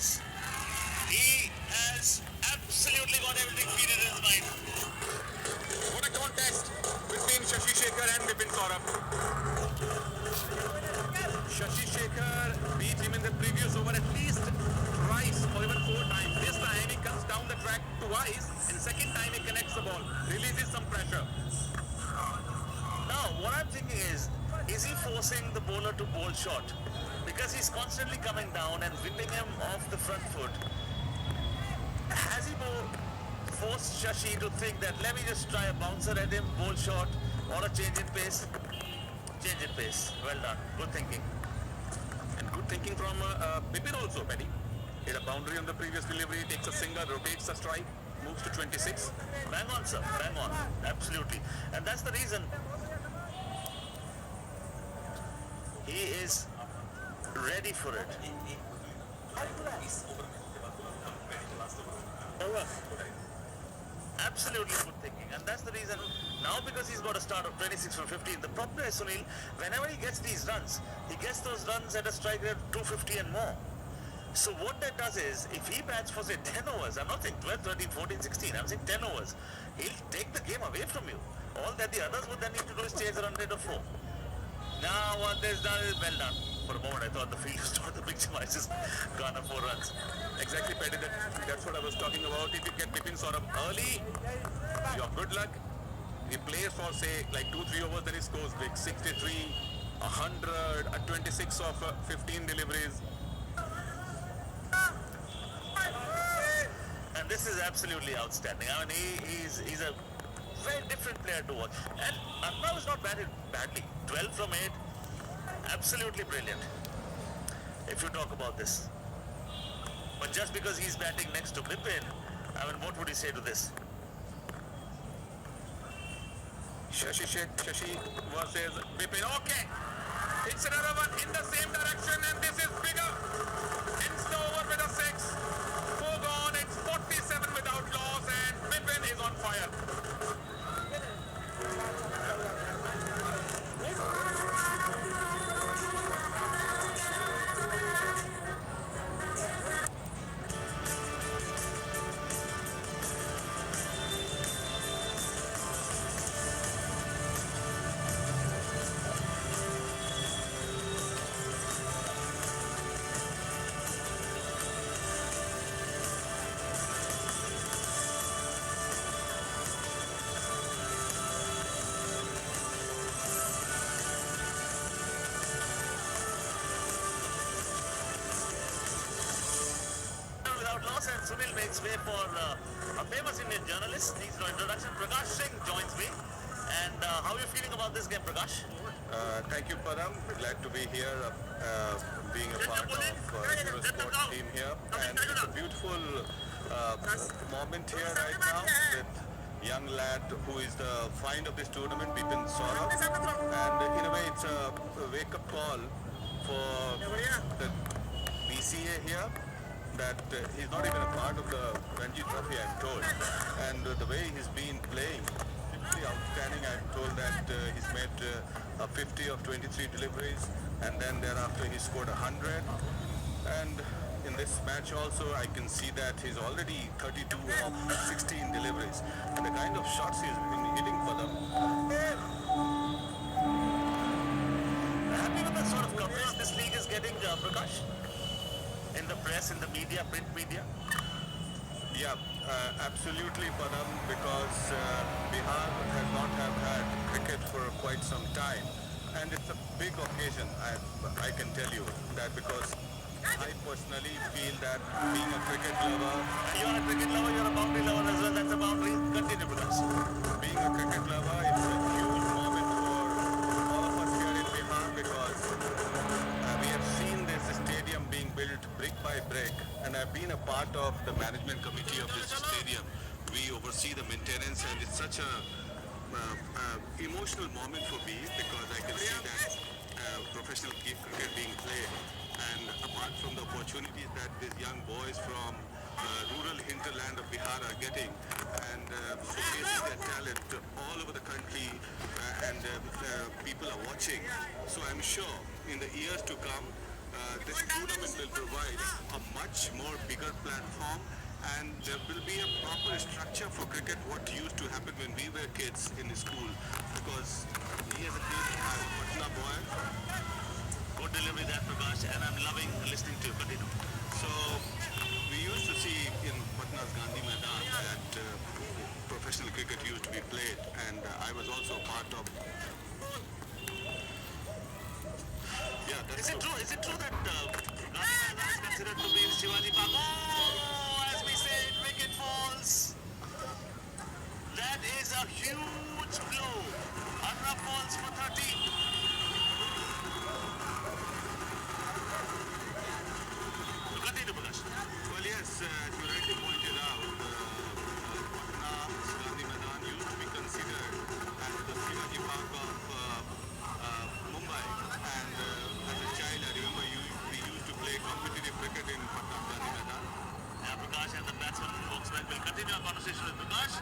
overs. He has absolutely got everything feeded in his mind. What a contest between Shashi Shekhar and Bipin Saurabh. Shashi Shekhar beat him in the previous over at least thrice or even 4 times. This time he comes down the track twice and second time he connects the ball, releases some pressure. Now, what I'm thinking is he forcing the bowler to bowl short? Because he's constantly coming down and whipping him off the front foot. Has he forced Shashi to think that let me just try a bouncer at him, bowl short, or a change in pace? Change in pace. Well done. Good thinking. And good thinking from Bipin also, Paddy. Hit a boundary on the previous delivery, takes a single, rotates a strike, moves to 26. Bang on, sir. Bang on. Absolutely. And that's the reason he is ready for it. Absolutely good thinking, and that's the reason now, because he's got a start of 26 from 15. The problem is, Sunil, whenever he gets these runs, he gets those runs at a strike rate of 250 and more. So what that does is, if he bats for say 10 overs, I'm not saying 12, 13, 14, 16, I'm saying 10 overs, he'll take the game away from you. All that the others would then need to do is chase a run rate of 4. Now what this done is well done. For a moment I thought the field was not the picture, I just garner 4 runs. Exactly, Paddy. That's what I was talking about. If you get Bipin Saurabh early, you're good luck. He plays for say like 2-3 overs, then he scores big. 63, 100, 26 of 15 deliveries. And this is absolutely outstanding. I mean, he's a very different player to watch. And Arnav is not batted badly. 12 from 8, absolutely brilliant. If you talk about this. But just because he's batting next to Bipin, I mean, what would he say to this? Shashi versus Bipin. Okay. It's another one in the same direction, and this is bigger. Ends the over with a 6. 4 gone. It's 47 without loss, and Bipin is on fire. Without loss, and Sunil makes way for a famous Indian journalist. Needs no introduction. Prakash Singh joins me. And how are you feeling about this game, Prakash? Thank you, Param. Glad to be here, being a part of Eurosport team here. And it's a beautiful moment here right now with young lad who is the find of this tournament, Bipin Saurabh. And in a way, it's a wake-up call for the BCA here, that he's not even a part of the Ranji Trophy, I'm told. And the way he's been playing, simply outstanding. I'm told that he's made 50 of 23 deliveries, and then thereafter he scored 100. And in this match also, I can see that he's already 32 of 16 deliveries. And the kind of shots he's been hitting for them. Happy with the sort of coverage this league is getting, Prakash? In the press, in the media, print media? Yeah, absolutely, Padam, because Bihar has not have had cricket for quite some time, and it's a big occasion. I can tell you that, because I personally feel that being a cricket lover, You're a cricket lover, you're a boundary lover as well. That's a boundary. Continue, Prakash. being a cricket lover, it's a huge moment for all of us here in Bihar, because we have seen this stadium being built brick by brick, and I've been a part of the management committee of this stadium. We oversee the maintenance, and it's such a emotional moment for me, because I can see that professional cricket being played, and apart from the opportunities that these young boys from rural hinterland of Bihar are getting, and showcasing their talent all over the country, and people are watching. So I'm sure in the years to come, this tournament will provide a much more bigger platform, and there will be a proper structure for cricket, what used to happen when we were kids in school. Because he as a kid, I'm a Patna boy. Good delivery there, Prakash, and I'm loving listening to you. Continue. So we used to see in Patna's Gandhi Maidan that professional cricket used to be played, and I was also part of. Yeah, that's true. Is it true that Gandhi Maidan is considered to be Shivaji Park? Oh, as we say, wicket falls. That is a huge blow. Arnab falls for 30. Continue, Prakash. Well, yes, as you rightly pointed out, Patna's Gandhi Maidan used to be considered as the Shivaji Park of Mumbai. And as a child, I remember we used to play competitive cricket in Patna's Gandhi Maidan. Yeah, Prakash and the batsman Foxman will continue our conversation with Prakash.